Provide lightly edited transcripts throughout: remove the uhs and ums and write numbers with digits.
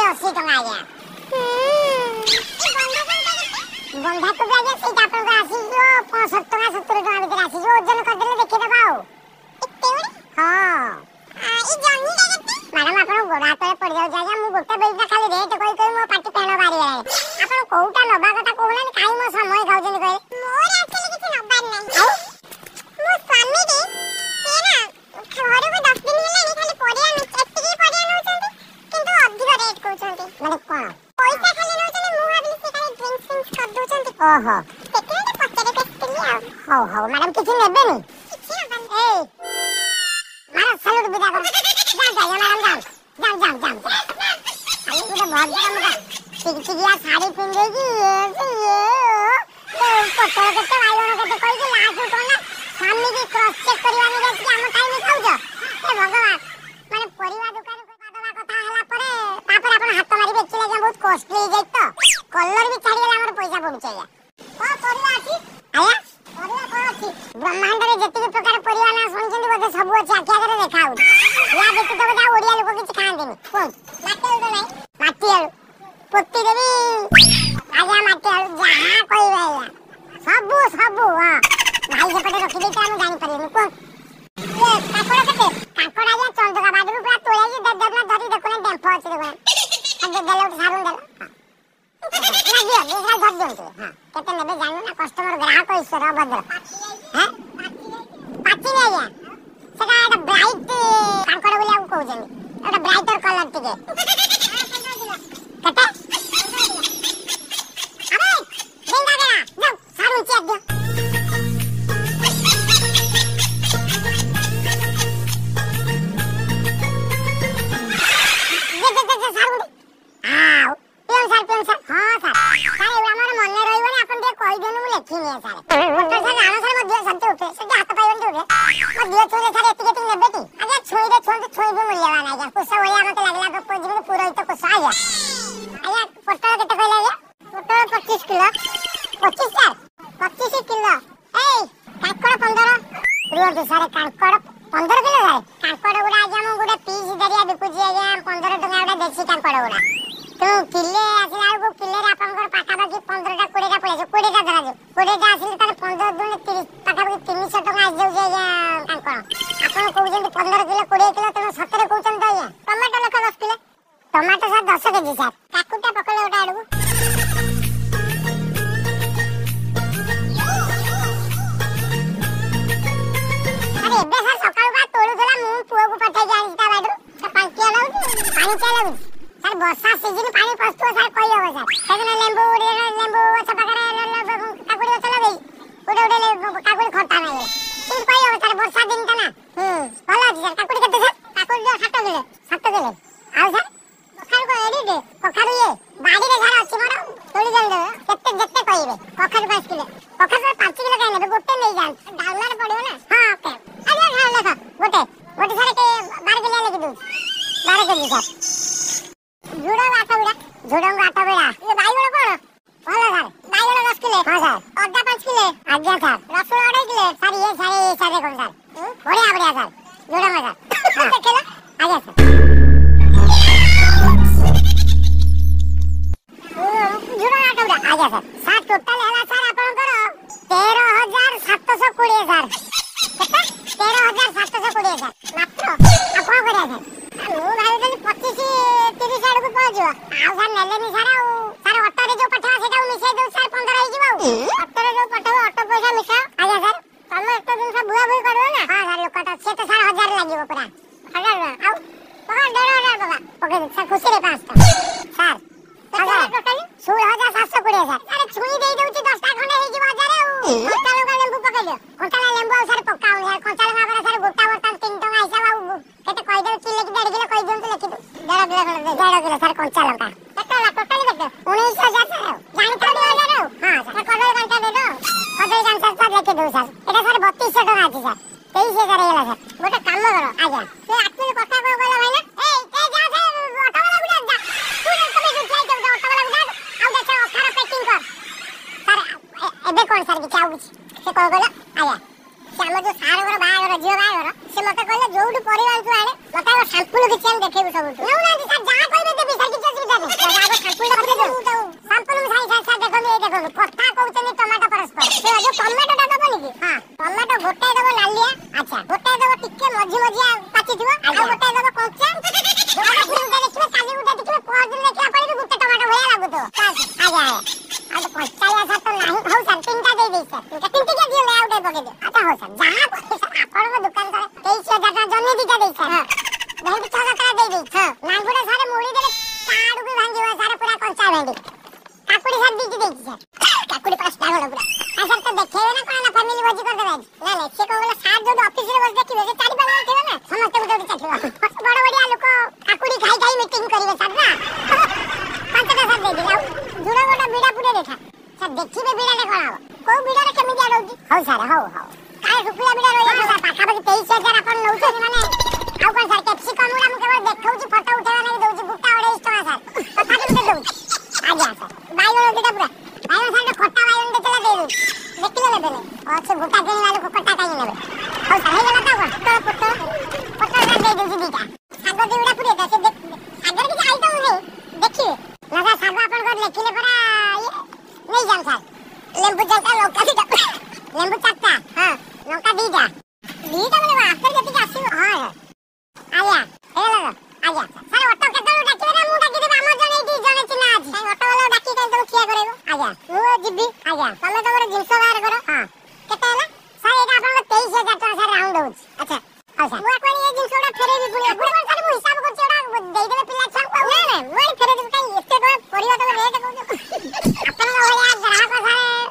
180 टका आज्ञा बंधा को आज्ञा से आपन को आसी जो 65 टका 70 टका भीतर आसी जो ओजन कर देले देखि दबा हो एते हां ई जन्नी का केते मैडम आपन गोड़ा तळे पड़ जाउ जागा मु गोटे बेटा खाली रेट कोइ कोइ मो पाटी पेनो बारी आए आपन कोउटा नबा कथा कोउला काई मो समय खाउजन कहे मोर एक्चुअली किछि नबार नै मो स्वामी रे केना घर को 10 दिन हेलानी खाली पड़िया एतिकी पड़िया नउचंती किंतु अधिक रेट कहउचंती माने कोन पैसा खाली नउचंती मु भाबली से खाली ड्रिंक्स सिंक्स कर दउचंती ओहो सेकेंड पचरे पेस्टिया हो मैडम किछि नेबेनी किछि नबार ए मारा सलूट बिदा कर जा मैडम जाओ अरे गुडे बहुत काम का चिकचिकिया साड़ी पिंदे की ये पटो केते वाइगण केते कहि के लास्ट कोना सामने की क्रॉस चेक करवा में जाछि हम काई नहीं खाउ जा हे भगवान माने परिवा दुकान को पादला कथा हला परे तापर अपन हाथ मारी बेचि ले बहुत कॉस्टली हो जाय तो कलर भी छाड़ी गेला हमर पैसा पडु चाहिए को परिवा अछि आया परिवा को अछि ब्रह्मांड रे जति प्रकार परिवा ना सुनजंदी बोधे सब अछि आखिया करे देखाउ या देखि तो बता ओडिया लोक किछ खांदेनी कोन माटी तो नहीं माटी आलू पोती देवी आजा माटी आलू जहां कहबा सब हां भाई से पटे रखि देता हम जानि परिनु कोन ये काकोड़ा केते काकोड़ा या चंदका बाडरू पूरा तोळे जी ददना धरी देखो ना डेम्पो अछि देखो अब देले उठ सारुन देला लागियो दूसरा धर दियंतु हां केते नेबे जानु ना कस्टमर ग्राहक ईश्वर भद्र हैं पाची ले गया सेटा एटा ब्राइट काकोड़ा बोले आ कहउजनी एटा ब्राइटर कलर टिके कते अबे देंगा गया जाओ सारुन चेक दो ଆଜ୍ଞା ଆଉ ତ କଞ୍ଚାଳିଆ ସାର୍ ତ ନାହିଁ ହଉ ସାର୍ ତିନିଟା ଦେଇଦେଇ ସାର୍ ତିନିଟା ଦିଅ ଆଉ ଗୋଟେ ପକେଇ ଦିଅ ଆଚ୍ଛା ହଉ ସାର୍ ଯାହା କହିଲେ ସାର୍ ଆପଣଙ୍କ ଦୋକାନ ସାର୍ 23,000 ଟଙ୍କା ଜହ୍ନି ଦିଟା ଦେଇ ସାର୍ ଭେଣ୍ଡି 6 ଟଙ୍କା ଦେଇଦେଇ ଲାଙ୍ଗୁଡା ସାର୍ ମୁଳି ଦେଲେ କାଡୁ ବି ଭାଙ୍ଗିବ ସାର୍ ପୁରା କଞ୍ଚା ଭେଣ୍ଡି କାକୁଡି ସାର୍ ଦିଟି ଦେଇଛି ସାର୍ କାକୁଡି 5ଟା ବଡ ପୁରା ଆଉ ସାର୍ ତ ଦେଖେଇବେ ନା କଣ ନା ଫ୍ୟାମିଲି ଭୋଜି କରିଦେବେ ଆଜି ନା ନା ସେ କଣ କହିଲେ ସାର୍ ଯୋଉଠି ଅଫିସରେ ବସି ଦେଖିବେ ସେ 4-5 ଜଣ ଥିବେ ନା ସମସ୍ତେ ଗୋଟେ ଗୋଟେ ଚାଖିବ ବଡ ବଡିଆ ଲୋକ କାକୁଡି ଖାଇ ଖାଇ ମିଟିଂ କରିବେ ସାର୍ ନା 5ଟା ସାର୍ ଦେଇଦେବି ଆଉ ଝୁଡ ଗୋଟେ ବିଡା ପୁରେଇ ଦେଖା ସାର୍ ଦେଖିବେ ବିଡାଟେ କଣ ହବ କୋଉ ବିଡାରେ କେମିତିଆ ରହୁଛି ହଉ ସାର୍ ହଉ କାଳେ ଶୁଖିଲା ବିଡା ରହିବ ସାର୍ ପାଖାପାଖି 23,000 ଆପଣ ନଉଛନ୍ତି ମାନେ ଆଉ କଣ ସାର୍ କ୍ୟାପ୍ସିକମ୍ ଗୁଡା ମୁଁ କେବଳ ଦେଖଉଛି ଫଟୋ ଉଠେଇବା ଲାଗି ଦଉଛି ଗୋଟା 250 ଟଙ୍କା ସାର୍ ତଥାପି ଗୋଟେ ଦଉଛି ଆଜ୍ଞା ସାର୍ ବାଇଗଣ ଦିଟା ପୁରା ବାଇଗଣ ସାର୍ ଖଟା ବାଇଗଣ ଦେଇଥିଲା ଦେଇଦଉଛି ଦେଖିଲେ ନେବେନି ଅଛି ଗୋଟା କିଣିଲା ଲୋକ ଖଟା କାହିଁକି ନେବେ ହଉ ସାର୍ ହେଇଗଲା ତ କଣ ପୋଟଳ ସାର୍ ଦେଇଦଉଛି ଦିଟା ଶାଗ ଦିଟା ପୁରେଇ ସେ ଶାଗରେ କିଛି ଆଇଟମ୍ ନାହିଁ ଦେଖିବେ ନା ସାର୍ ଶାଗ ଆପଣଙ୍କର ଲେଖିଲେ ପରା ଇଏ ନେଇଯାଉ ସାର୍ ଲେମ୍ବୁ 4ଟା ଲଙ୍କା 2ଟା ଲେମ୍ବୁ 4ଟା ହଁ ଲଙ୍କା 2ଟା ମାନେ ଆସ୍ତେ ଯେତିକି ଆସିବ ହଁ ଆଜ୍ଞା ହେଇଗଲା ଆଜ୍ଞା ସାର୍ ଅଟୋ କେତେବେଳେ ଡାକିବେ ନା ମୁଁ ଡାକିଦେବି ଆମର ଜଣେ ଏଇଠି ଜଣେ ଚିହ୍ନା ଅଛି ସାର୍ ଅଟୋ ବାଲା ଡାକି କାଇଁ ତମେ ଖିଆ କରାଇବ ଆଜ୍ଞା ମୁଁ ଯିବି ଆଜ୍ଞା ତମେ ତମର ଜିନିଷ ବାହାର କର ହଁ କେତେ ହେଲା ସାର୍ ଏଇଟା ଆପଣଙ୍କ 23,000 ଟଙ୍କା ସାର୍ ରାଉଣ୍ଡ ହଉଛି ଆଚ୍ଛା ହଉ ସାର୍ ମୁଁ ଆପଣଙ୍କ ଏଇ ଜିନିଷ ଗୁଡା ଫେରେଇବି ପୁଣି ଆପଣ କଣ ସାର୍ ମୁଁ ହିସାବ କରୁଛି ଏଟା ଦେଇଦେବେ ପିଲା ଛୁଆଙ୍କୁ ନା ନା ମୁଁ ଏଠି ଫେରେଇଦେବି କାଇଁ ଏତେ ଟଙ୍କା ପରିବା ତମେ ରେଟ୍ କହୁଛ ଆପଣଙ୍କ ଭଳିଆ ଗ୍ରାହକ ସାର୍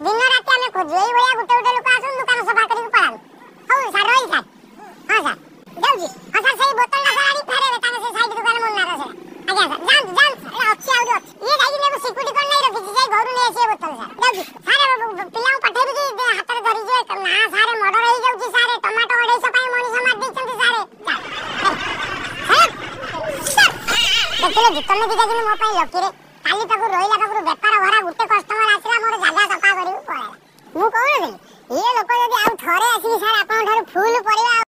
ଦିନ ରାତି ଆମେ ଖୋଜୁ ଏଇ ଭଳିଆ ଗୋଟେ ଲୋକ ଆସନ୍ତୁ ଦୋକାନ ସଫା କରିକି ପଳାନ୍ତୁ ହଉ ସାର୍ ରହିଲି ସାର୍ ହଁ ସାର୍ ଯାଉଛି ହଁ ସାର୍ ସେଇ ବୋତଲଟା ସାର୍ ଆଣି ଫେରେଇବେ ତାଙ୍କ ସେ ସାଇଡ୍ ଦୋକାନ ମନାର ସେଟା ଆଜ୍ଞା ସାର୍ ଯାଆନ୍ତୁ ଏଟା ଅଛି ଆହୁରି ଅଛି ଇଏ ଯାଇକି ନେବୁ ସିକ୍ୟୁରିଟି କଣ ନେଇ ରଖିଛି ଯାଇ ଘରୁ ନେଇ ଆସିବେ ବୋତଲ ସାର୍ ଯାଉଛି ସାର୍ ପିଲାଙ୍କୁ ପଠେଇବି କି ହାତରେ ଧରିଯିବେ ନା ସାର୍ ମର୍ଡର ହେଇଯାଉଛି ସାର୍ ଟମାଟୋ 250 ପାଇଁ ମଣିଷ ମାରି ଦେଇଛନ୍ତି ସାର୍ ଦେଖିଲେ ତମେ ଦିଟା କିନ୍ତୁ ମୋ ପାଇଁ ଲକିରେ କାଲି ପାଖରୁ ରହିଲା ପାଖରୁ ବେପାର ଭରା ଗୋଟେ କଷ୍ଟମର ଆସିଲା ମୋର ଜାଗା ସଫା କରିବୁ ପଳେଇଲା ମୁଁ କହୁନଥିଲି ଇଏ ଲୋକ ଯଦି ଆଉ ଥରେ ଆସିକି ସାର୍ ଆପଣଙ୍କ ଠାରୁ ଫୁଲ ପରିବା